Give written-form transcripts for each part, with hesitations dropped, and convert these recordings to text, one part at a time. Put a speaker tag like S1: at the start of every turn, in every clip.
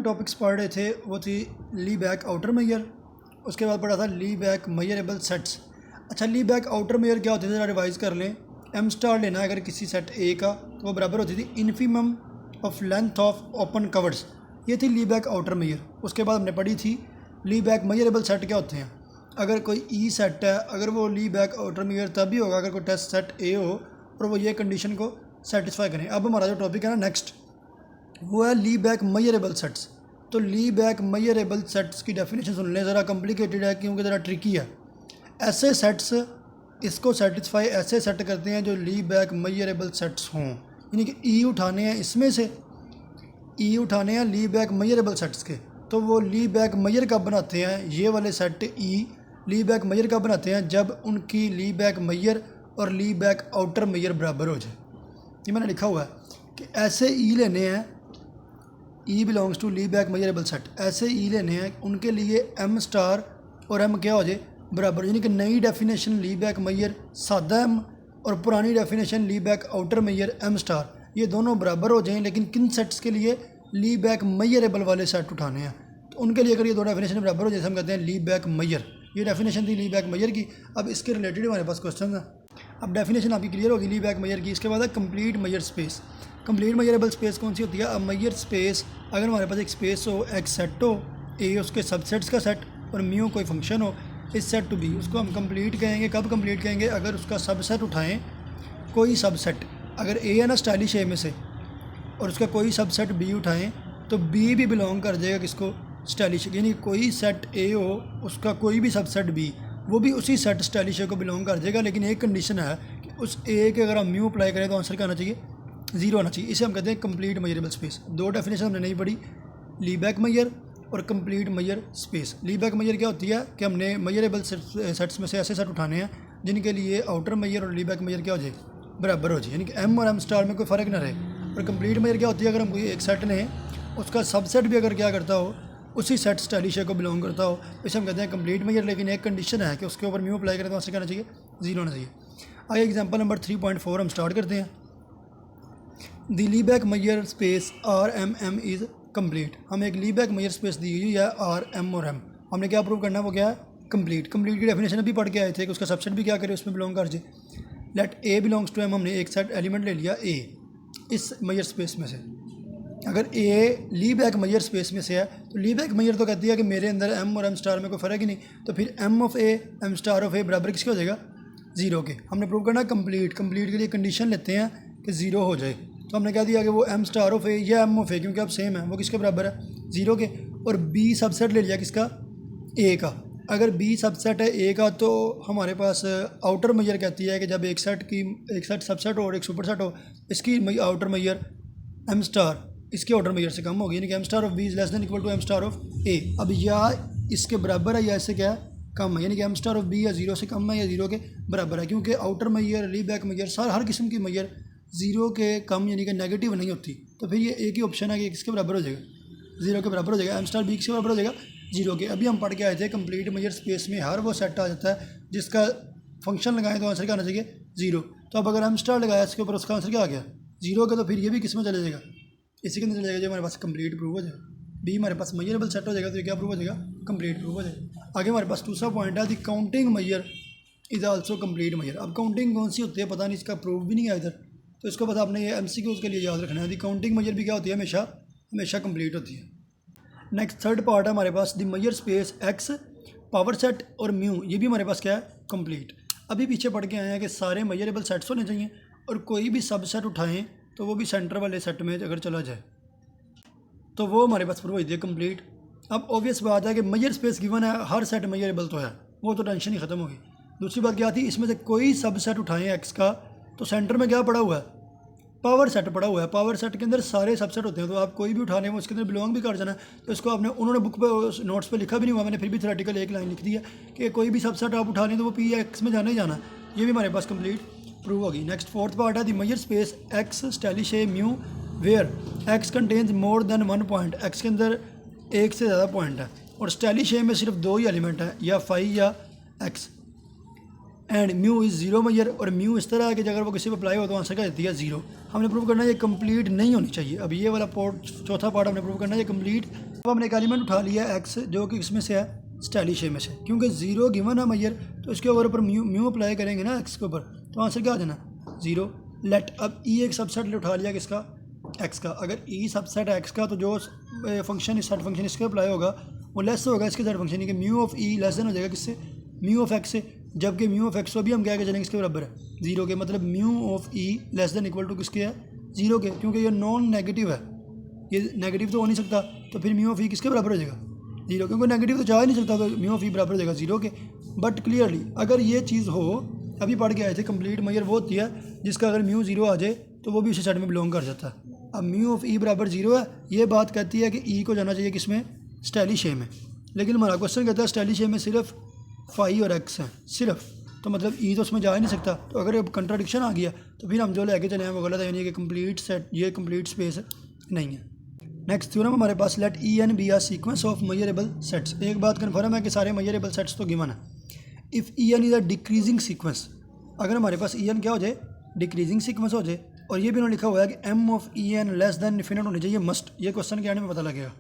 S1: हम टॉपिक्स पढ़ रहे थे वो थी ली बैक आउटर मेजर, उसके बाद पढ़ा था ली बैक मेजरेबल सेट्स। अच्छा, ली बैक आउटर मेजर क्या होती है ज़रा रिवाइज़ कर लें। एम स्टार लेना है अगर किसी सेट ए का तो वो बराबर होती थी infimum of length of open covers, ये थी ली बैक आउटर मेजर। उसके बाद हमने पढ़ी थी ली बैक मेजरेबल सेट क्या होते हैं। अगर कोई ई सेट है, अगर वो ली बैक आउटर मेजर तभी होगा अगर कोई टेस्ट सेट ए हो और वो ये कंडीशन को सेटिस्फाई करें। अब हमारा जो टॉपिक है ना नेक्स्ट, वो है ली बैक मेजरेबल सेट्स। तो ली बैक मेजरेबल सेट्स की डेफिनेशन सुन लें, ज़रा कॉम्प्लिकेटेड है क्योंकि ज़रा ट्रिकी है। ऐसे सेट्स इसको सेटिस्फाई ऐसे सेट करते हैं जो ली बैक मेजरेबल सेट्स हों, यानी कि ई उठाने हैं, इसमें से ई उठाने हैं ली बैक मेजरेबल सेट्स के। तो वो ली बैक मेजर कब बनाते हैं, ये वाले सेट ई ली बैक मेजर कब बनाते हैं, जब उनकी ली बैक मेजर और ली बैक आउटर मेजर बराबर हो जाए। ये मैंने लिखा हुआ है कि ऐसे ई लेने हैं, E belongs to Lebesgue measurable set, ऐसे ई लेने हैं उनके लिए एम स्टार और एम क्या हो जाए बराबर, यानी कि नई डेफिनेशन ली बैक मेजर सादा एम और पुरानी definition Lebesgue outer measure M star, ये दोनों बराबर हो जाएं। लेकिन किन सेट्स के लिए, ली बैक मेजरेबल वाले सेट उठाने हैं, तो उनके लिए अगर ये दो डेफिनेशन बराबर हो जैसे हम कहते हैं ली बैक मेजर, ये डेफिनेशन थी ली बैक मेजर की। अब इसके रिलेटेड हमारे पास क्वेश्चन है। अब डेफिनेशन आपकी क्लियर होगी ली बैक मेजर की। इसके बाद है complete measure space. Complete measurable space कौन सी होती है, अब मेजर स्पेस अगर हमारे पास एक स्पेस हो, एक सेट हो, ए उसके सबसेट्स का सेट और म्यू कोई फंक्शन हो इस सेट टू बी, उसको हम कंप्लीट कहेंगे। कब कंप्लीट कहेंगे, अगर उसका सबसेट उठाएं, कोई सबसेट, अगर ए है ना स्टाइलिश ए में से और उसका कोई सबसेट बी उठाएं तो बी भी बिलोंग कर जाएगा किसको, स्टाइलिश, यानी कोई सेट ए हो उसका कोई भी सबसेट बी, वो भी उसी सेट स्टाइलिश ए को बिलोंग कर जाएगा। लेकिन एक कंडीशन है कि उस ए के अगर हम म्यू अप्लाई करें तो आंसर क्या आना चाहिए, जीरो आना चाहिए। इसे हम कहते हैं कंप्लीट मेजरेबल स्पेस। दो डेफिनेशन हमने नहीं पढ़ी, ली बैक मेजर और कंप्लीट मेजर स्पेस। ली बैक मेजर क्या होती है कि हमने मेजरेबल सेट्स में से ऐसे सेट उठाने हैं जिनके लिए आउटर मेजर और ली बैक मेजर क्या हो जाए बराबर हो जाए, यानी कि एम और एम स्टार में कोई फ़र्क ना रहे। और कंप्लीट मेजर क्या होती है, अगर हम कोई एक सेट लें उसका सबसेट भी अगर क्या करता हो उसी सेट स्टाइलिश को बिलोंग करता हो, इसे हम कहते हैं कंप्लीट मेजर। लेकिन एक कंडीशन है कि उसके ऊपर म्यू अप्लाई करें तो आंसर क्या आना चाहिए, जीरो होना चाहिए। आइए एग्जांपल नंबर 3.4 हम स्टार्ट करते हैं। The Lebesgue measure space R M M is complete. हमें एक ली बैक मेजर स्पेस दी हुई है आर एम और एम, हमने क्या प्रूव करना है, वो क्या है कंप्लीट। कंप्लीट की डेफिनेशन अभी पढ़ के आए थे कि उसका सबसेट भी क्या करे उसमें बिलोंग कर जाए। Let A belongs to M, हमने एक सेट एलिमेंट ले लिया ए इस मेजर स्पेस में से। अगर ए ली बैक मेजर स्पेस में से है तो ली बैक मेजर तो कहती है कि मेरे अंदर एम और एम स्टार में कोई फ़र्क ही नहीं, तो फिर M of A M star of A बराबर किसके हो जाएगा, जीरो के। हमने प्रूव करना कंप्लीट। कंप्लीट के लिए कंडीशन लेते हैं कि ज़ीरो हो जाए, तो हमने कह दिया कि वो एम स्टार ऑफ ए या एम ऑफ ए, क्योंकि अब सेम है, वो किसके बराबर है, ज़ीरो के। और बी सबसेट ले लिया किसका, ए का। अगर बी सबसेट है ए का तो हमारे पास आउटर मेजर कहती है कि जब एक सेट सबसेट हो और एक सुपर सेट हो, इसकी आउटर मेजर एम स्टार इसके आउटर मेजर से कम होगी, यानी कि M star of B is less than equal to M star of A. अब या इसके बराबर है या इससे क्या है कम है, यानी कि एम स्टार ऑफ बी या जीरो से कम है या जीरो के बराबर है, क्योंकि आउटर मेजर ली बैक मेजर हर किस्म की मेजर जीरो के कम यानी कि नेगेटिव नहीं होती। तो फिर ये एक ही ऑप्शन है कि किसके बराबर हो जाएगा, जीरो के बराबर हो जाएगा। एम स्टार बी किसके बराबर हो जाएगा, जीरो के। अभी हम पढ़ के आए थे कंप्लीट मेजर स्पेस में हर वो सेट आ जाता है जिसका फंक्शन लगाएं तो आंसर क्या आना चाहिए, जीरो। तो अब अगर एम स्टार लगाया इसके ऊपर उसका आंसर क्या आ गया, जीरो का, तो फिर ये भी किस में चले जाएगा, इसी के अंदर चले जाएगा जो हमारे पास कंप्लीट प्रूव हो जाएगा। बी हमारे पास मेजरेबल सेट हो जाएगा तो ये क्या प्रूव हो जाएगा, कंप्लीट प्रूव हो जाएगा। आगे हमारे पास दूसरा पॉइंट है the counting measure is also complete measure. अब काउंटिंग कौन सी होती है पता नहीं, इसका प्रूव भी नहीं है इधर, तो इसको पता आपने ये एमसीक्यूज़ के लिए याद रखना है। दी काउंटिंग मेजर भी क्या होती है, हमेशा कंप्लीट होती है। नेक्स्ट थर्ड पार्ट है हमारे पास the measure space X power set और म्यू, ये भी हमारे पास क्या है, कंप्लीट। अभी पीछे पढ़ के आए हैं कि सारे मेजरेबल सेट्स होने चाहिए और कोई भी सबसेट उठाएं तो वो भी सेंटर वाले सेट में अगर चला जाए तो वो हमारे पास प्रूव होती है कंप्लीट। अब ऑब्वियस बात है कि मेजर स्पेस गिवन है, हर सेट मेजरेबल तो है, वो तो टेंशन ही ख़त्म होगी। दूसरी बात क्या थी, इसमें से कोई सबसेट उठाएं एक्स का तो सेंटर में क्या पड़ा हुआ है, पावर सेट पड़ा हुआ है। पावर सेट के अंदर सारे सबसेट होते हैं, तो आप कोई भी उठाने में उसके अंदर बिलोंग भी कर जाना है। तो इसको आपने उन्होंने बुक पे नोट्स पे लिखा भी नहीं हुआ, मैंने फिर भी थ्योरेटिकल एक लाइन लिख दी है कि कोई भी सबसेट आप उठा लें तो वो पी एक्स में जाना ही जाना है। ये भी हमारे पास कंप्लीट प्रूव होगी। नेक्स्ट फोर्थ पार्ट है the measure space X stylish A mu where X contains more than one point. X के अंदर एक से ज़्यादा पॉइंट है और स्टाइलिश ए में सिर्फ दो ही एलिमेंट है, या फाई या X. And mu is zero measure, और म्यू इस तरह है कि अगर वो किसी पर अप्लाई हो तो आंसर क्या देती है, जीरो। हमने प्रूव करना है ये कंप्लीट नहीं होनी चाहिए। अब ये वाला चौथा पार्ट हमने प्रूव करना है ये कंप्लीट अब हमने एक एलिमेंट उठा लिया है एक्स जो कि इसमें से है स्टाइलिश में से, क्योंकि ज़ीरो गिवन है मैयर तो इसके ऊपर म्यू अप्लाई करेंगे ना एक्स के ऊपर, तो आंसर क्या आ जाना ज़ीरो। लेट अब ई एक सबसेट उठा लिया किसका, एक्स का। अगर ई सबसेट एक्स का तो जो फंक्शन इस सेट फंक्शन इसके अप्लाई होगा वो लेस होगा इसके सेट फंक्शन कि mu of E less then हो जाएगा किससे, म्यू ऑफ एक्स से। जबकि म्यू ऑफ एक्स को भी हम क्या चलेंगे इसके बराबर है ज़ीरो के, मतलब mu of E less than equal to किसके है, ज़ीरो के, क्योंकि ये नॉन नेगेटिव है, ये नेगेटिव तो हो नहीं सकता, तो फिर म्यू ऑफ ई किसके बराबर हो जाएगा, ज़ीरो, क्योंकि नेगेटिव तो जा ही नहीं सकता, तो म्यू ऑफ ई बराबर हो जाएगा ज़ीरो के। बट क्लियरली अगर ये चीज़ हो, अभी पढ़ के आए थे कंप्लीट मैयर वो होती है जिसका अगर म्यू ज़ीरो आ जाए तो वो भी उसी सेट में बिलोंग कर जाता है। अब म्यू ऑफ ई बराबर ज़ीरो है, ये बात कहती है कि ई को जाना चाहिए किसमें, स्टाइलिश ए में, लेकिन हमारा क्वेश्चन कहता है स्टाइलिश ए में सिर्फ फाई और एक्स हैं सिर्फ, तो मतलब ई तो उसमें जा ही नहीं सकता। तो अगर अब कंट्राडिक्शन आ गया तो फिर हम जो लेके चले हैं वो गलत है, यानी कि कंप्लीट सेट, ये कंप्लीट स्पेस नहीं है। नेक्स्ट थ्योरम हमारे पास, let E N be a sequence of measurable sets. एक बात कन्फर्म है कि सारे मेजरेबल सेट्स तो गिवन है। If E N is a decreasing sequence, अगर हमारे पास ई एन क्या हो जाए, डिक्रीजिंग सीक्वेंस हो जाए, और ये भी उन्होंने लिखा हुआ है कि m of E n less than infinite होनी चाहिए, मस्ट, ये क्वेश्चन के आने में पता लगेगा।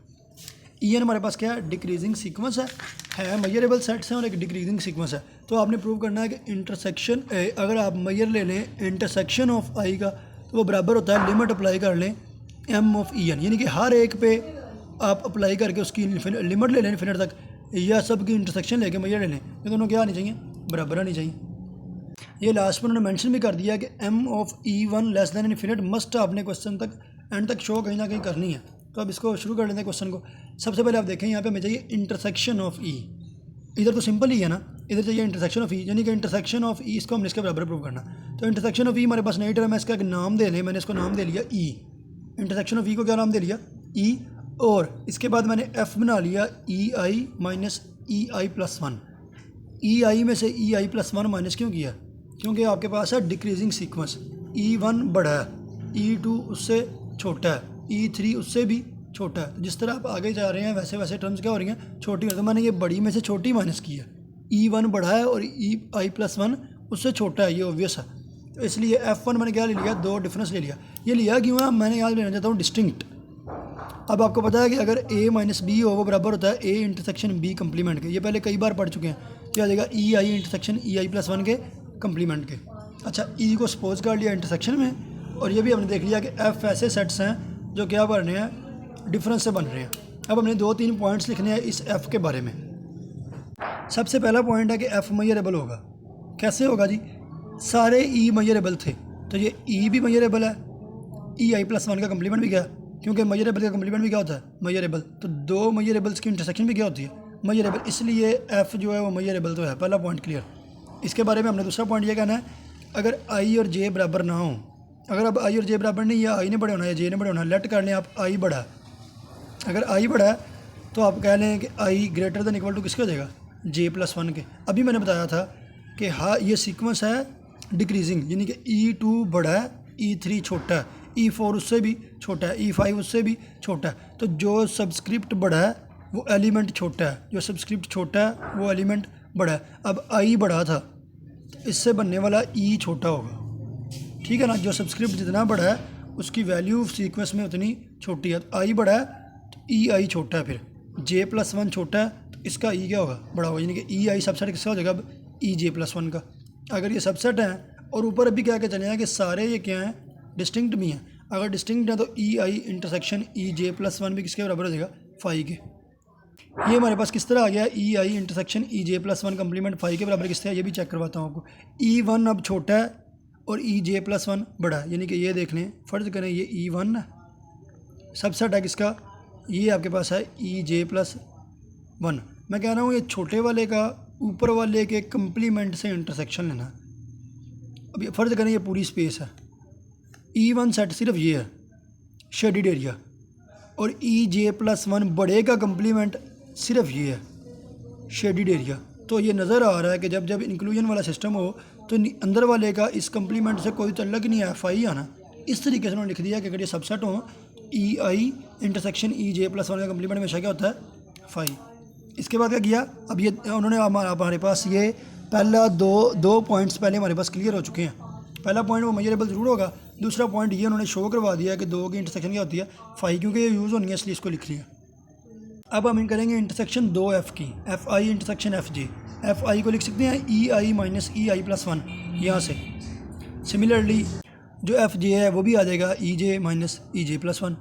S1: ई एन हमारे पास क्या है, डिक्रीजिंग सीक्वेंस है मेजरेबल सेट्स हैं और एक डिक्रीजिंग सीक्वेंस है। तो आपने प्रूव करना है कि इंटरसेक्शन, अगर आप मेजर ले लें इंटरसेक्शन ऑफ आई का तो वो बराबर होता है लिमिट अप्लाई कर लें एम ऑफ ई एन, यानी कि हर एक पे आप अप्लाई करके उसकी लिमिट ले लें इन्फिनिट तक, या सब की इंटरसेक्शन लेके मेजर ले लें, ये दोनों क्या आनी चाहिए, बराबर आनी चाहिए। ये लास्ट में उन्होंने मेंशन भी कर दिया कि m of E one less than infinite must आपने क्वेश्चन तक एंड तक शो कहीं ना कहीं करनी है। तो अब इसको शुरू कर लेते हैं क्वेश्चन को। सबसे पहले आप देखें यहाँ पे हमें चाहिए इंटरसेक्शन ऑफ ई, इधर तो सिंपल ही है ना, इधर चाहिए इंटरसेक्शन ऑफ ई, यानी कि इंटरसेक्शन ऑफ ई इसको हमने इसके बराबर प्रूव करना। तो इंटरसेक्शन ऑफ ई हमारे पास नई टर्म है, इसका एक नाम दे लें, मैंने इसको नाम दे लिया ई, इंटरसेक्शन ऑफ ई को क्या नाम दे लिया, ई, और इसके बाद मैंने एफ बना लिया ई आई माइनस ई आई प्लस वन। ई आई में से ई आई प्लस वन माइनस क्यों किया, क्योंकि आपके पास है डिक्रीजिंग सीक्वेंस, ई वन बड़ा है, ई टू उससे छोटा है, ई थ्री उससे भी छोटा है। तो जिस तरह आप आगे जा रहे हैं वैसे वैसे टर्म्स क्या हो रही हैं, छोटी हो रही है। तो मैंने ये बड़ी में से छोटी माइनस की है, ई वन बड़ा है और ई आई प्लस वन उससे छोटा है, ये ऑब्वियस है। तो इसलिए एफ वन मैंने क्या ले लिया, दो डिफरेंस ले लिया। ये लिया क्यों है, मैंने याद लेना चाहता हूँ डिस्टिंक्ट। अब आपको पता है कि अगर ए माइनस बी हो वो बराबर होता है ए इंटरसेक्शन बी कम्प्लीमेंट के, ये पहले कई बार पढ़ चुके हैं, क्या आ जाएगा ई आई इंटरसेक्शन ई आई प्लस वन के कम्प्लीमेंट के। अच्छा, ई को सपोज कर लिया इंटरसेक्शन में, और ये भी हमने देख लिया कि एफ ऐसे सेट्स हैं जो क्या बन रहे हैं, डिफरेंस से बन रहे हैं। अब हमने दो तीन पॉइंट्स लिखने हैं इस एफ़ के बारे में। सबसे पहला पॉइंट है कि एफ़ मेजरेबल होगा। कैसे होगा जी, सारे ई मेजरेबल थे तो ये ई भी मेजरेबल है, ई आई प्लस वन का कम्प्लीमेंट भी क्या, क्योंकि मेजरेबल का कम्प्लीमेंट भी क्या होता है, मेजरेबल। तो दो मेजरेबल्स की इंटरसेक्शन भी क्या होती है, मेजरेबल, इसलिए एफ़ जो है वो मेजरेबल तो है। पहला पॉइंट क्लियर। इसके बारे में हमने दूसरा पॉइंट ये कहना है, अगर आई और जे बराबर ना हो, अगर अब आई और जे बराबर नहीं, या आई ने बड़े होना है या जे ने बड़े होना है, लेट कर लें आप आई बड़ा है। अगर आई बड़ा है तो आप कह लें कि आई ग्रेटर देन इक्वल टू किसके हो जाएगा, जे प्लस वन के। अभी मैंने बताया था कि हाँ ये सीक्वेंस है डिक्रीजिंग, यानी कि ई टू बड़ा है, ई थ्री छोटा है, ई फोर उससे भी छोटा है, ई फाइव उससे भी छोटा है। तो जो सबस्क्रिप्ट बड़ा है वो एलिमेंट छोटा है, जो सबस्क्रिप्ट छोटा है वो एलिमेंट बड़ा है। अब आई बड़ा था, इससे बनने वाला ई छोटा होगा, ठीक है ना। जो सबस्क्रिप्ट जितना बड़ा है उसकी वैल्यू सीक्वेंस में उतनी छोटी है। तो आई बड़ा है तो ई आई छोटा है, फिर जे प्लस वन छोटा है तो इसका ई क्या होगा, बड़ा होगा, यानी कि ई आई सबसेट किसका हो जाएगा, अब ई जे प्लस वन का। अगर ये सबसेट है और ऊपर अभी क्या चले हैं कि सारे ये क्या हैं, डिस्टिंक्ट भी हैं। अगर डिस्टिंक्ट है तो ई आई इंटरसेक्शन ई जे प्लस वन भी किसके बराबर हो जाएगा, फाई के। ये हमारे पास किस तरह आ गया, ई आई इंटरसेक्शन ई जे प्लस वन कम्प्लीमेंट फाई के बराबर किस तरह, ये भी चेक करवाता हूँ आपको। ई वन अब छोटा है और ई जे प्लस वन बड़ा है, यानी कि ये देख लें, फ़र्ज करें ये ई वन है, सबसेट है किसका, ये आपके पास है ई जे प्लस वन। मैं कह रहा हूँ ये छोटे वाले का ऊपर वाले के कम्प्लीमेंट से इंटरसेक्शन लेना। अब ये फ़र्ज करें ये पूरी स्पेस है, ई वन सेट सिर्फ ये है शेडिड एरिया, और ई जे प्लस वन बड़े का कम्प्लीमेंट सिर्फ ये है शेडिड एरिया। तो ये नज़र आ रहा है कि जब जब इंक्लूजन वाला सिस्टम हो तो अंदर वाले का इस कम्प्लीमेंट से कोई तल्लक नहीं है, फाई आना। इस तरीके से उन्होंने लिख दिया कि अगर ये सबसेट हो ई आई इंटरसेक्शन ई जे प्लस वन का कम्प्लीमेंट हमेशा क्या होता है, फाई। इसके बाद क्या किया, अब ये उन्होंने हमारे पास ये पहला दो पॉइंट्स पहले हमारे पास क्लियर हो चुके हैं। पहला पॉइंट वो मेजरेबल ज़रूर होगा, दूसरा पॉइंट ये उन्होंने शो करवा दिया कि दो की इंटरसेक्शन क्या होती है, फाई, क्योंकि ये यूज़ होनी है इसलिए इसको लिख लिया। अब हम करेंगे इंटरसेक्शन दो एफ़ की, F I intersection F J. F I को लिख सकते हैं ई आई माइनस ई आई प्लस वन यहाँ से। सिमिलरली जो एफ जे है वो भी आ जाएगा ई जे माइनस ई जे प्लस वन।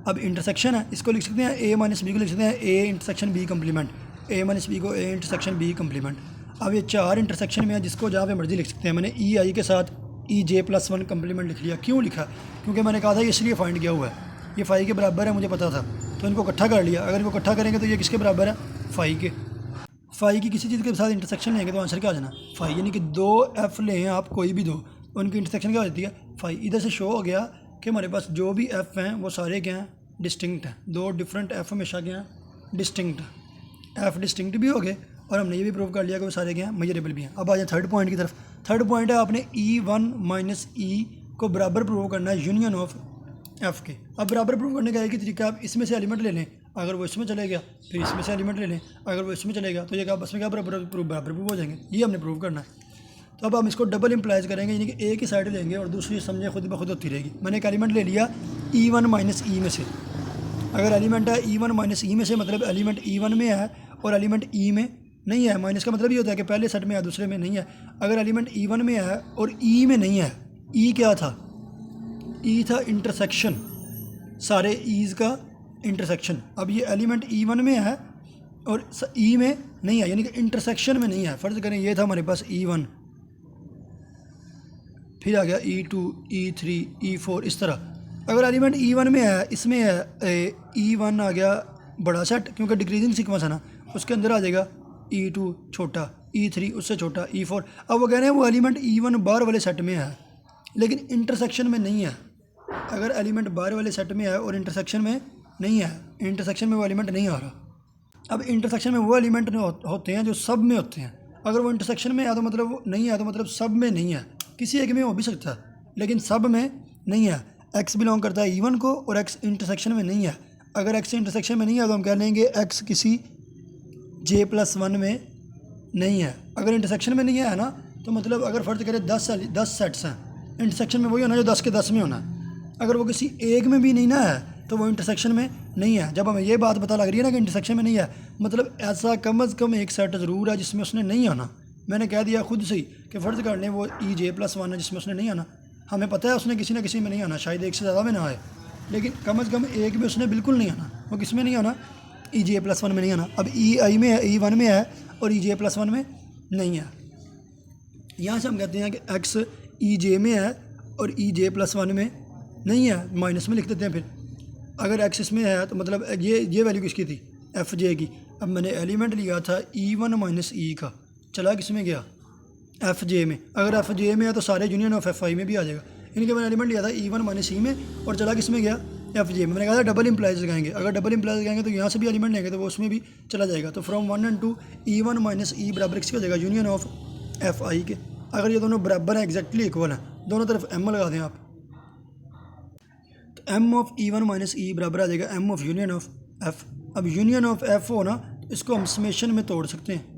S1: अब इंटरसेक्शन है, इसको लिख सकते हैं ए माइनस बी को लिख सकते हैं A intersection B complement, A minus B को ए इंटरसेक्शन बी कम्प्लीमेंट। अब ये चार इंटरसेक्शन में है, जिसको जहाँ पे मर्जी लिख सकते हैं। मैंने ई आई के साथ ई जे प्लस वन कम्प्लीमेंट लिख लिया। क्यों लिखा? क्योंकि मैंने कहा था ये इसलिए फाइंड किया हुआ है, ये फाई के बराबर है, मुझे पता था, तो इनको इकट्ठा कर लिया। अगर इनको इकट्ठा करेंगे तो ये किसके बराबर है? फाई के। फाई की किसी चीज़ के साथ इंटरसेक्शन लेंगे तो आंसर क्या आ जाना? फाई। यानी कि दो एफ़ लें आप, कोई भी दो, उनकी इंटरसेक्शन क्या हो जाती है? फाई। इधर से शो हो गया कि हमारे पास जो भी एफ़ हैं वो सारे क्या हैं? डिस्टिंक्ट हैं। दो डिफरेंट एफ़ हमेशा क्या हैं? डिस्टिंक्ट हैं। एफ़ डिस्टिंक्ट भी हो गए और हमने ये भी प्रूव कर लिया कि वो सारे क्या हैं? मेजरेबल भी हैं। अब आ जाए थर्ड पॉइंट की तरफ। थर्ड पॉइंट है, आपने ई वन माइनस ई को बराबर प्रूव करना है यूनियन ऑफ एफ़ के। अब बराबर प्रूव करने का एक ही तरीका, आप इसमें से एलिमेंट ले लें, अगर वो इसमें चले गया फिर इसमें से एलिमेंट ले लें, अगर वो इसमें चलेगा तो ये क्या बस में क्या बराबर प्रूव हो जाएंगे। ये हमने प्रूव करना है। तो अब हम इसको डबल इम्प्लाइज करेंगे, यानी कि एक ही साइड लेंगे और दूसरी समझे खुद ब खुद होती रहेगी। मैंने एक एलिमेंट ले लिया ई वन माइनस ई में से। अगर एलिमेंट है ई वन माइनस ई में से, मतलब एलिमेंट ई वन में है और एलिमेंट ई में नहीं है। माइनस का मतलब ये होता है कि पहले सेट में है दूसरे में नहीं है। अगर एलिमेंट ई वन में है और ई में नहीं है, ई क्या था? ई था इंटरसेक्शन, सारे ईज़ का इंटरसेक्शन। अब ये एलिमेंट ई वन में है और ई में नहीं है, यानी कि इंटरसेक्शन में नहीं है। फ़र्ज़ करें ये था हमारे पास ई वन, फिर आ गया E two, E three, E four, इस तरह। अगर एलिमेंट ई वन में है, इसमें है ई वन आ गया बड़ा सेट क्योंकि डिक्रीजिंग सीक्वेंस है ना, उसके अंदर आ जाएगा ई टू छोटा, ई थ्री उससे छोटा, ई फोर। अब वो कह रहे हैं वो एलिमेंट ई वन बाहर वाले सेट में है लेकिन इंटरसेक्शन में नहीं है। अगर एलिमेंट बाहर वाले सेट में है और इंटरसेक्शन में नहीं है, इंटरसेक्शन में वो एलिमेंट नहीं आ रहा। अब इंटरसेक्शन में वो एलिमेंट होते हैं जो सब में होते हैं। अगर वो इंटरसेक्शन में है तो मतलब वो नहीं है, तो मतलब सब में नहीं है। किसी एक में हो भी सकता है लेकिन सब में नहीं है। एक्स बिलोंग करता है ई वन को और एक्स इंटरसेक्शन में नहीं है। अगर एक्स इंटरसेक्शन में नहीं है तो हम कह लेंगे एक्स किसी जे प्लस वन में नहीं है। अगर इंटरसेक्शन में नहीं है ना, तो मतलब अगर फ़र्ज़ करें 10 सेट्स हैं, इंटरसेक्शन में वही होना जो 10 के 10 में होना है। अगर वो किसी एक में भी नहीं ना है तो वो इंटरसेक्शन में नहीं है। जब हमें ये बात पता लग रही है ना कि इंटरसेक्शन में नहीं है, मतलब ऐसा कम अज़ कम एक सेट ज़रूर है जिसमें उसने नहीं आना। मैंने कह दिया खुद से ही कि फ़र्ज़ कर लें वो ई जे प्लस वन है जिसमें उसने नहीं आना। हमें पता है उसने किसी न किसी में नहीं आना, शायद एक से ज़्यादा में ना आए, लेकिन कम अज़ कम एक में उसने बिल्कुल नहीं आना। वो किस में नहीं आना? ई जे प्लस वन में नहीं आना। अब ई आई में है, ई वन में है और ई जे प्लस वन में नहीं है। यहाँ से हम कहते हैं कि एक्स ई जे में है और ई जे प्लस वन में नहीं है, माइनस में लिख देते हैं। फिर अगर एक्स इसमें है तो मतलब ये वैल्यू किसकी थी? एफ जे की। अब मैंने एलिमेंट लिया था ई वन माइनस ई का, चला किस में गया? एफ जे में। अगर एफ जे में है तो सारे यूनियन ऑफ एफ आई में भी आ जाएगा। इनके मैंने एलिमेंट लिया था ई वन माइनस ई में और चला किस में गया? एफ जे में। मैंने कहा था डबल इम्प्लाइज लगाएंगे, अगर डबल इम्प्लाइज लगाएंगे तो यहाँ से भी एलिमेंट लेंगे तो वो उसमें भी चला जाएगा। तो from one and to E one minus E बराबर किसका हो जाएगा? यूनियन ऑफ एफ आई के। अगर ये दोनों बराबर हैं, एग्जैक्टली इक्वल हैं, दोनों तरफ एम लगा दें आप, तो M of E one minus E बराबर आ जाएगा M of union of F. अब यूनियन ऑफ एफ हो ना तो इसको हम समेशन में तोड़ सकते हैं।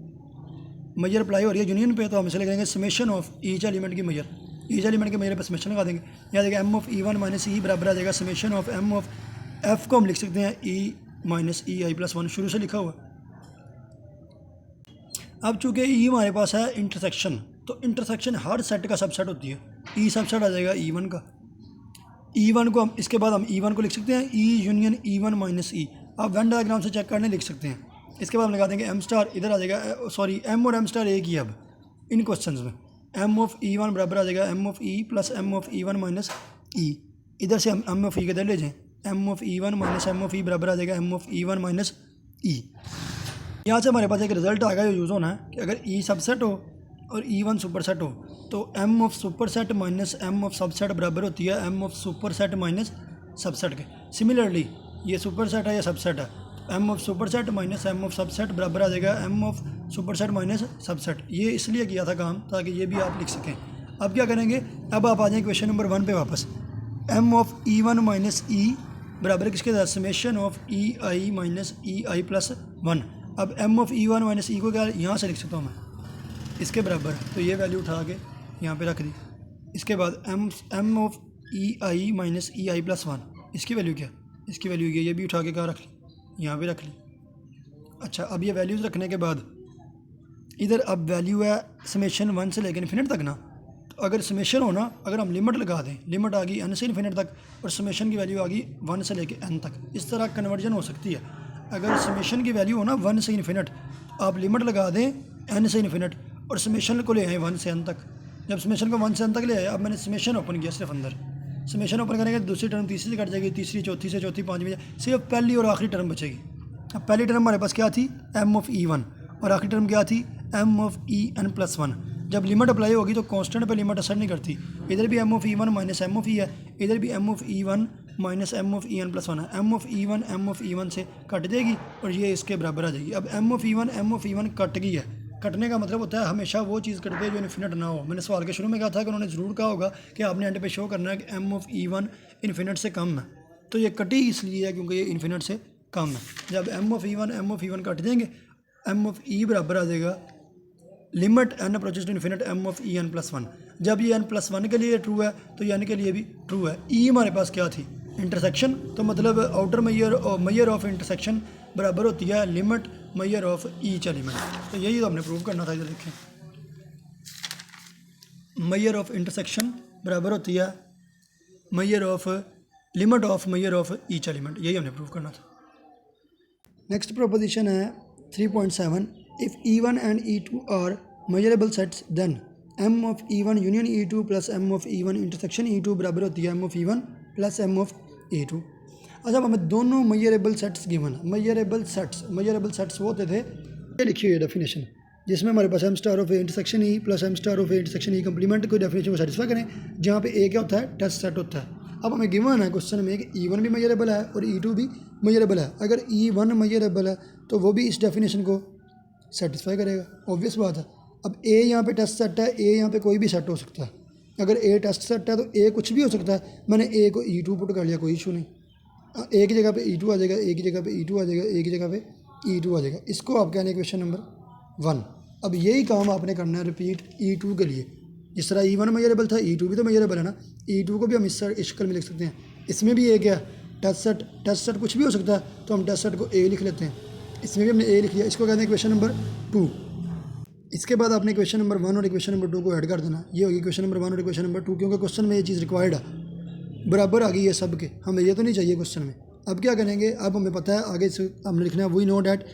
S1: मेजर अप्लाई हो रही है यूनियन पे, तो हम इसे लिखेंगे समेशन ऑफ ईच एलिमेंट की मेजर, ईच एलिमेंट के मेजर पर समेशन लगा देंगे। यहाँ देखिए M of E one minus E बराबर आ जाएगा summation of M of F को हम लिख सकते हैं ई माइनस ई आई प्लस वन, शुरू से लिखा हुआ। अब चूँकि ई हमारे पास है इंटरसेक्शन, तो इंटरसेक्शन हर सेट का सबसेट होती है। ई सबसेट आ जाएगा ई वन का। ई वन को हम इसके बाद हम ई वन को लिख सकते हैं E union E one minus E. आप वेन डायग्राम से चेक करने लिख सकते हैं। इसके बाद हम लगा देंगे एम स्टार, इधर आ जाएगा, सॉरी एम और एम स्टार एक ही है अब इन क्वेश्चन में। एम ऑफ ई वन बराबर आ जाएगा M of E plus M of E one minus E. इधर से हम एम ऑफ ई के इधर ले जाएँ, M of E one minus M of E बराबर आ जाएगा M of E one minus E. यहाँ से हमारे पास एक रिजल्ट आ गया जो यूज़ होना है कि अगर ई सबसेट हो और ई वन सुपर सेट हो तो M of super set minus M of subset बराबर होती है m of super set minus subset के। सिमिलरली ये सुपर सेट है, ये सबसेट है, m of super set minus M of subset बराबर आ जाएगा M of super set minus subset. ये इसलिए किया था काम ताकि ये भी आप लिख सकें। अब क्या करेंगे? अब आप आ जाएँ क्वेश्चन नंबर 1 पे वापस। M of E one minus E बराबर किसके साथ? Summation of E I minus E I plus one. अब M of E one minus E को क्या यहाँ से लिख सकता हूँ मैं, इसके बराबर है, तो ये वैल्यू उठा के यहाँ पे रख दी। इसके बाद m of E I minus E I plus one, इसकी वैल्यू क्या? इसकी वैल्यू ये भी उठा के कहाँ रख ली? यहाँ पे रख ली। अच्छा, अब ये वैल्यूज़ रखने के बाद इधर अब वैल्यू है समेशन 1 से लेकर इन्फिनिट तक ना, तो अगर समेशन हो ना, अगर हम लिमिट लगा दें, लिमिट आ गई n से इन्फिनिट तक और समेशन की वैल्यू आ गई 1 से लेकर n तक, इस तरह कन्वर्जन हो सकती है। अगर समेशन की वैल्यू हो ना 1 से इन्फिनिट, आप लिमिट लगा दें n से इन्फिनिट और समेशन को ले आए 1 से n तक। जब समेशन को 1 से n तक ले आए, अब मैंने समेशन ओपन किया सिर्फ अंदर, समेशन ओपन करेंगे दूसरी टर्म तीसरी से कट जाएगी, तीसरी चौथी से चौथी पाँचवीं, सिर्फ पहली और आखिरी टर्म बचेगी। अब पहली टर्म हमारे पास क्या थी, m ऑफ e1 और आखिरी टर्म क्या थी, m ऑफ en+1। जब लिमिट अप्लाई होगी तो कांस्टेंट पे लिमिट असर नहीं करती, इधर भी m of e1 minus m of e है, इधर भी m of e1 minus m of en+1 है। m of e1 m of e1 से कट जाएगी और ये इसके बराबर आ जाएगी। अब m ऑफ e1 कट गई है, कटने का मतलब होता है हमेशा वो चीज़ कटती है जो इन्फिनिट ना हो। मैंने सवाल के शुरू में कहा था कि उन्होंने ज़रूर कहा होगा कि आपने एंड पे शो करना है कि m ऑफ e1 इन्फिनिट से कम है, तो ये कटी इसलिए है क्योंकि ये इन्फिनिट से कम है। जब m ऑफ e1 कट देंगे, m ऑफ e बराबर आ जाएगा limit n approaches to infinite m of en+1। जब ये n+1 के लिए ट्रू है तो ये n के लिए भी ट्रू है। e हमारे पास क्या थी, इंटरसेक्शन, तो मतलब आउटर मैयर ऑफ इंटरसेक्शन बराबर होती है limit Maihar of each element. तो यही तो हमने प्रूव करना था। इधर देखें, मैयर ऑफ इंटरसेक्शन बराबर होती है measure of limit of measure of each element, यही हमने प्रूव करना था। नेक्स्ट प्रोपोजिशन है 3.7, if e1 and e2 are measurable sets then m of e1 union e2 plus m of e1 intersection e2 बराबर होती है m of e1 plus m of e2। अच्छा, अब हमें दोनों मेजरेबल सेट्स गिवन है। Measurable sets वो होते थे, ये लिखी हुई है डेफिनेशन, जिसमें हमारे पास m star of A intersection E plus m star of A intersection E complement कोई डेफिनेशन को सेटिस्फाई करें, जहाँ पे ए क्या होता है, टेस्ट सेट होता है। अब हमें गिवन है क्वेश्चन में कि e1 भी मेजरेबल है और e2 भी मेजरेबल है। अगर e1 मेजरेबल है तो वो भी इस डेफिनेशन को सेटिस्फाई करेगा, ऑब्वियस बात है। अब ए यहाँ पे टेस्ट सेट है, ए यहाँ पे कोई भी सेट हो सकता है। अगर ए टेस्ट सेट है तो ए कुछ भी हो सकता है। मैंने ए को e2 पुट कर लिया, कोई इशू नहीं, ए की जगह पे e2 आ जाएगा, ए की जगह पे e2 आ जाएगा, ए की जगह पे e2 आ जाएगा। इसको आप कहने क्वेश्चन नंबर 1। अब यही काम आपने करना है रिपीट e2 के लिए। जिस तरह e1 मेजरेबल था, e2 भी तो मेजरेबल है ना, e2 को भी हम इस शक्ल में लिख सकते हैं। इसमें भी ए क्या टेस्ट सेट कुछ भी हो सकता है, तो हम टेस्ट सेट को ए लिख लेते हैं। इसमें भी हमने ए लिख लिया, इसको कहते हैं क्वेश्चन नंबर 2। इसके बाद आपने क्वेश्चन नंबर 1 और क्वेश्चन नंबर 2 को ऐड कर देना। ये होगी क्वेश्चन नंबर 1 और क्वेश्चन नंबर 2, क्योंकि क्वेश्चन में ये चीज़ रिक्वायर्ड है, बराबर आ गई है सब के, हमें ये तो नहीं चाहिए क्वेश्चन में। अब क्या करेंगे, अब हमें पता है आगे से हमने लिखना है, we know that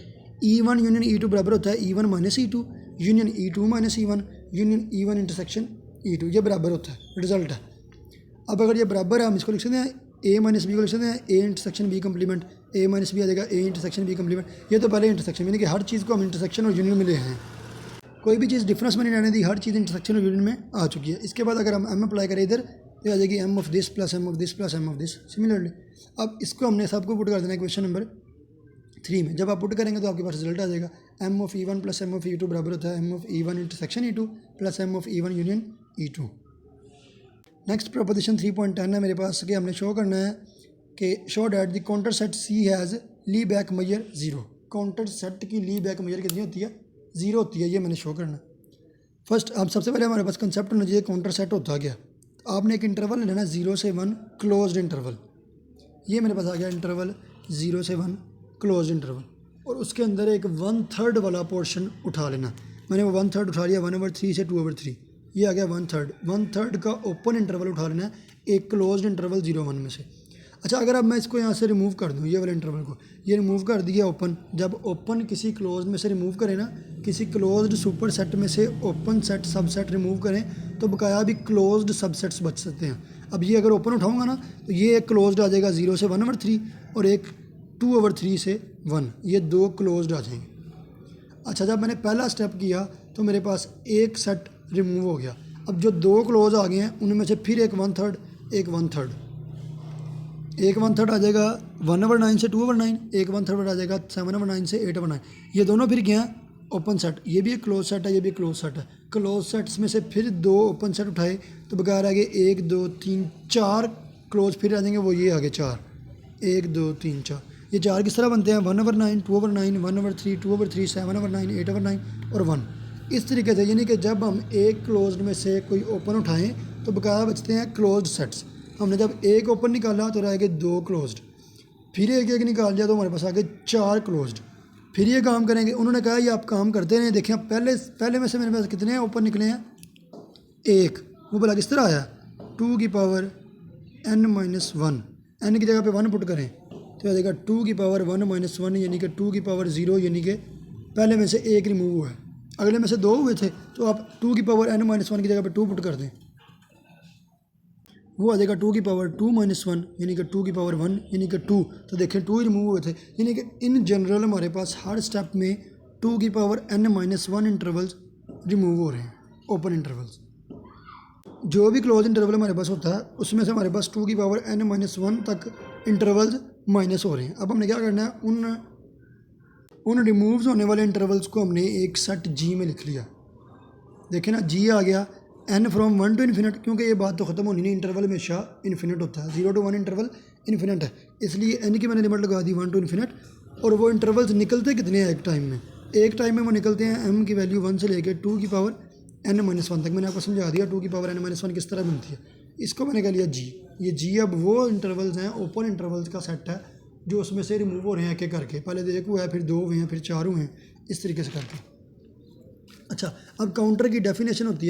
S1: e1 union e2 बराबर होता है e1 minus e2 union e2 minus e1 union e1 intersection e2, ये बराबर होता है, रिजल्ट है। अब अगर ये बराबर है, हम इसको लिख सकते हैं a माइनस बी को लिख सकते हैं a intersection b complement, a minus B आ जाएगा a इंटरसेक्शन b कंप्लीमेंट। ये तो पहले इंटरसेक्शन, यानी कि हर चीज़ को हम इंटरसेक्शन और यूनियन में ले हैं, कोई भी चीज़ डिफरेंस में नहीं रहने दी, हर चीज़ इंटरसेक्शन और यूनियन में आ चुकी है। इसके बाद अगर हम m अप्लाई करें इधर, तो आ जाएगी m of this plus m of this plus m of this similarly. अब इसको हमने सबको पुट कर देना है क्वेश्चन नंबर 3 में। जब आप पुट करेंगे तो आपके पास रिजल्ट आ जाएगा m of e1 plus m of e2 बराबर होता है m of e1 intersection e2 plus m of e1 union e2। Next proposition 3.10 है मेरे पास, कि हमने शो करना है कि show that the Cantor set C has Lebesgue measure 0। Cantor set की ली बैक मैयर कितनी होती है, 0 होती है, ये मैंने शो करना है। फर्स्ट अब सबसे पहले हमारे पास कंसेप्ट होना चाहिए काउंटर सेट होता क्या। आपने एक इंटरवल लेना है 0 से 1 क्लोज्ड इंटरवल, ये मेरे पास आ गया इंटरवल 0 से 1 क्लोज्ड इंटरवल, और उसके अंदर एक 1/3 वाला पोर्शन उठा लेना। मैंने वो 1/3 उठा लिया 1/3 से 2/3, ये आ गया 1/3 का ओपन इंटरवल उठा लेना है एक क्लोज्ड इंटरवल 0-1 में से। अच्छा, अगर अब मैं इसको यहाँ से रिमूव कर दूँ, ये वाले इंटरवल को, ये रिमूव कर दिया ओपन। जब ओपन किसी क्लोज में से रिमूव करें ना, किसी क्लोज्ड सुपर सेट में से ओपन सेट सबसेट रिमूव करें, तो बकाया भी क्लोज्ड सबसेट्स बच सकते हैं। अब ये अगर ओपन उठाऊंगा ना, तो ये एक क्लोज्ड आ जाएगा 0 से 1/3 और एक 2/3 से 1, ये 2 क्लोज्ड आ जाएंगे। अच्छा, जब मैंने पहला स्टेप किया तो मेरे पास एक सेट रिमूव हो गया। अब जो 2 क्लोज आ गए हैं उनमें से फिर एक 1/3 एक 1/3, एक 1/3 आ जाएगा 1/9 से 2/9, एक 1/3 आ जाएगा 7/9 से 8/9। ये दोनों फिर गया ओपन सेट, ये भी एक क्लोज सेट है, ये भी क्लोज सेट है। क्लोज सेट्स में से फिर 2 ओपन सेट उठाए तो बगैर आगे 1 2 3 4 क्लोज फिर आ जाएंगे, वो ये आगे 4, 1 2 3 4। ये 4 किस तरह बनते हैं, 1/9 2/9 1/3 2/3 7/9 8/9 और 1, इस तरीके से। यानी कि जब हम एक क्लोज्ड में से कोई ओपन उठाएं तो बकाया बचते हैं क्लोज्ड सेट्स। हमने जब एक ओपन निकाला तो रह गए 2 क्लोज्ड, फिर एक निकाल लिया तो हमारे पास आ गए 4 क्लोज्ड, फिर ये काम करेंगे। उन्होंने कहा ये आप काम करते रहें। देखें आप पहले में से मेरे पास कितने हैं ऊपर निकले हैं, एक। वो बोला किस तरह आया, 2 की पावर n-1, n की जगह पे 1 पुट करें तो आ जाएगा 2 की पावर 1-1 यानी कि 2 की पावर 0, यानी कि पहले में से एक रिमूव हुआ है, अगले में से 2 हुए थे। तो आप 2 की पावर n-1 की जगह पे 2 पुट कर दें, वो आ जाएगा 2 की पावर 2-1 यानी कि 2 की पावर 1 यानी कि 2। तो देखें 2 ही रिमूव हुए थे, यानी कि इन जनरल हमारे पास हर स्टेप में 2 की पावर n-1 इंटरवल्स रिमूव हो रहे हैं, ओपन इंटरवल्स। जो भी क्लोज इंटरवल हमारे पास होता है उसमें से हमारे पास 2 की पावर n-1 तक इंटरवल्स माइनस हो रहे हैं। अब हमने क्या करना है, उन रिमूव्स होने वाले इंटरवल्स को हमने एक सेट जी में लिख लिया। देखें ना, जी आ गया n फ्रॉम 1 टू इन्फिनिट, क्योंकि ये बात तो ख़त्म होनी नहीं, इंटरवल हमेशा इन्फिनिट होता है, 0 to 1 इंटरवल इन्फिनिट है, इसलिए n की मैंने लिमिट लगा दी 1 टू इन्फिनिट। और वो इंटरवल्स निकलते कितने हैं एक टाइम में वो निकलते हैं m की वैल्यू 1 से लेकर 2 की पावर n-1 तक। मैंने आपको समझा दिया 2 की पावर n-1 किस तरह बनती है। इसको मैंने कह लिया जी। ये जी अब वो इंटरवल्स हैं, ओपन इंटरवल्स का सेट है जो उसमें से रिमूव हो रहे हैं एक एक करके। पहले 1 हुआ है, फिर 2 हुए हैं, फिर 4 हुए हैं, इस तरीके से करके। अच्छा, अब काउंटर की डेफिनेशन होती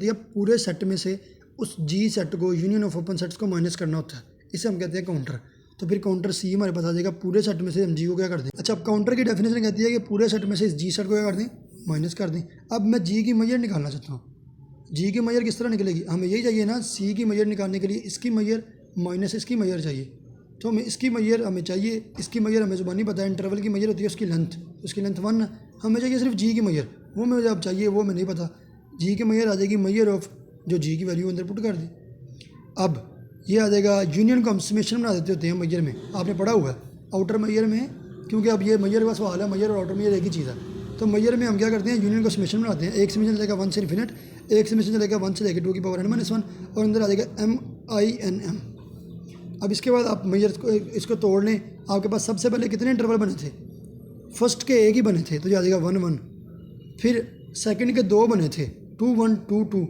S1: है पूरे सेट में से उस जी सेट को, यूनियन ऑफ ओपन सेट्स को माइनस करना होता है, इसे हम कहते हैं काउंटर। तो फिर काउंटर सी हमारे पास आ जाएगा, पूरे सेट में से हम जी को क्या कर दें। अच्छा, अब काउंटर की डेफिनेशन कहती है कि पूरे सेट में से इस जी सेट को क्या कर दें, माइनस कर दें। अब मैं जी की मेजर निकालना चाहता हूँ, जी की मेजर किस तरह निकलेगी, हमें यही चाहिए ना, सी की मेजर निकालने के लिए इसकी मेजर माइनस इसकी मेजर चाहिए। तो हमें इसकी मेजर हमें चाहिए, इसकी मेजर हमें ज़ुबानी पता है, इंटरवल की मेजर होती है उसकी लेंथ, उसकी लेंथ 1 है। हमें चाहिए सिर्फ जी की मेजर, वो मुझे अब चाहिए, वो मैं नहीं पता। जी की मेजर आ जाएगी मेजर ऑफ जो जी की वैल्यू अंदर पुट कर दी। अब ये आ जाएगा, यूनियन को हम समेशन बना देते होते हैं मेजर में, आपने पढ़ा हुआ है आउटर मेजर में, क्योंकि अब ये मेजर का सवाल है, मेजर और आउटर मेजर एक ही चीज़ है। तो मेजर में हम क्या करते हैं, यूनियन को समेशन बनाते हैं। एक समेशन चलेगा 1 से इन्फिनिट, एक समेशन चलेगा 1 से लेकर 2 की पावर n-1 और अंदर आ जाएगा m-i-n-m। अब इसके बाद आप मेजर को इसको तोड़ लें, आपके पास सबसे पहले कितने इंटरवल बने थे, फर्स्ट के एक ही बने थे, तो ये आ जाएगा 1-1। फिर सेकंड के 2 बने थे, 2-1 2-2।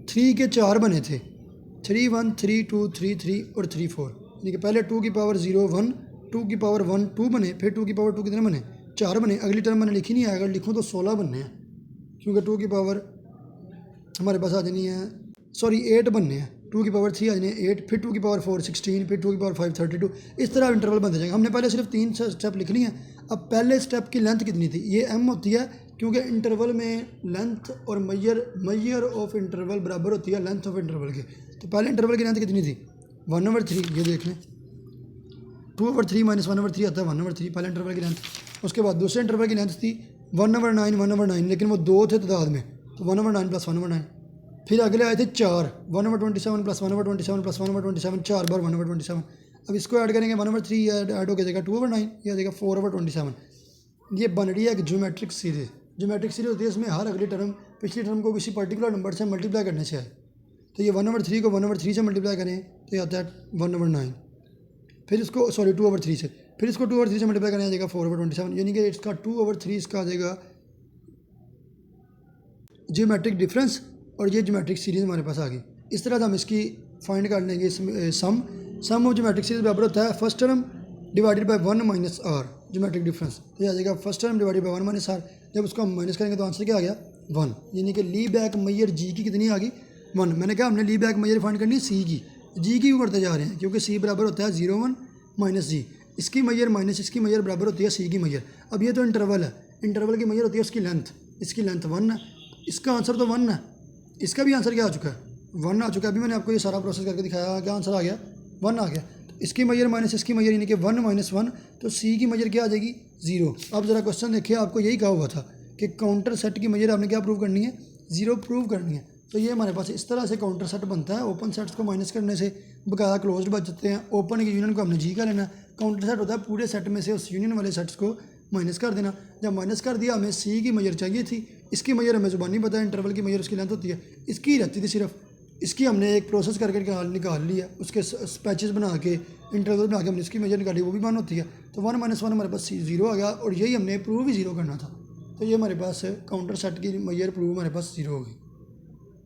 S1: 3 के 4 बने थे, 3-1 3-2 3-3 और 3-4। यानी कि पहले 2 की पावर 0-1, 2 की पावर 1 2 बने, फिर 2 की पावर 2 कितने बने, 4 बने। अगली टर्म मैंने लिखी नहीं है, अगर लिखूँ तो 16 बनने हैं, क्योंकि 2 की पावर हमारे पास आ जानी है, सॉरी 8 बनने हैं, 2 की पावर 3 आ जानी है 8, फिर 2 की पावर 4 16, फिर 2 की पावर 5 32। इस तरह इंटरवल बनते जाएंगे। हमने पहले सिर्फ 3 स्टेप लिख लिए हैं। अब पहले स्टेप की लेंथ कितनी थी, ये m होती है, क्योंकि इंटरवल में लेंथ और मैयर ऑफ इंटरवल बराबर होती है लेंथ ऑफ इंटरवल के। तो पहले इंटरवल की लेंथ कितनी थी, 1/3, ये देख लें 2/3 - 1/3 आता है 1/3 पहले इंटरवल की लेंथ। उसके बाद दूसरे इंटरवल की लेंथ थी 1/9 1/9, लेकिन वो 2 थे तादाद में, तो 1/9 + 1/9। फिर अगले आए थे 4, 1/27 + 1/27 + 1/27, 4 बार 1/27। अब इसको ऐड करेंगे 1/3 ऐड हो जाएगा 2/9, ये आ जाएगा 4/27। ये बन रही है एक ज्योमेट्रिक सीरीज। ज्योमेट्रिक सीरीज होती है, इसमें हर अगली टर्म पिछली टर्म को किसी पर्टिकुलर नंबर से मल्टीप्लाई करने से आए। तो ये 1/3 को 1/3 से मल्टीप्लाई करें तो ये आता है 1/9। फिर इसको 2/3 से, फिर इसको 2/3 से मल्टीप्लाई करने आ जाएगा 4/27, यानी कि इसका 2/3 इसका आ जाएगा ज्योमेट्रिक डिफरेंस, और ये ज्योमेट्रिक सीरीज़ हमारे पास आ गई। इस तरह से हम इसकी फाइंड कर लेंगे। सम ऑफ ज्योमेट्रिक सीरीज बराबर होता है first term divided by 1 - r, geometric difference. तो ये आ जाएगा first term divided by 1 - r। जब उसको हम माइनस करेंगे तो आंसर क्या आ गया, 1, यानी कि ली बैक मैयर जी की कितनी आ गई, 1। मैंने कहा हमने ली बैक मैयर फाइंड करनी है सी की, जी की क्यों करते जा रहे हैं, क्योंकि सी बराबर होता है 0 1 - जी, इसकी मैयर माइनस इसकी मैयर बराबर होती है सी की मैयर। अब ये तो इंटरवल है, इंटरवल की मैयर होती है उसकी लेंथ, इसकी लेंथ 1 है, इसका आंसर तो 1 है, इसका भी आंसर क्या आ चुका है, 1 आ चुका है। अभी मैंने आपको ये सारा प्रोसेस करके दिखाया, क्या आंसर आ गया, 1 आ गया। तो इसकी मैयर माइनस इसकी मैयर यानी कि 1 - 1, तो सी की मैयर क्या आ जाएगी, 0। अब ज़रा क्वेश्चन देखिए, आपको यही कहा हुआ था कि काउंटर सेट की मैयर आपने क्या प्रूव करनी है, 0 प्रूव करनी है। तो ये हमारे पास इस तरह से काउंटर सेट बनता है। ओपन सेट्स को माइनस करने से बकाया क्लोज्ड बच जाते हैं। ओपन की यूनियन को हमने जी का लेना है। काउंटर सेट होता है पूरे सेट में से उस यूनियन वाले सेट्स को माइनस कर देना। जब माइनस कर दिया, हमें सी की मैयर चाहिए थी, इसकी मैयर हमें ज़ुबानी पता है, इंटरवल की मैयर उसकी लेंथ होती है, इसकी रहती थी सिर्फ, इसकी हमने एक प्रोसेस करके निकाल लिया, उसके पैचेस बना के इंटरवल बना के हमने इसकी मैयर निकाली, वो भी 1 होती है। तो 1 - 1 हमारे पास 0 आ गया, और यही हमने प्रूव भी 0 करना था। तो ये हमारे पास काउंटर सेट की मैयर प्रूव हमारे पास 0 हो गई।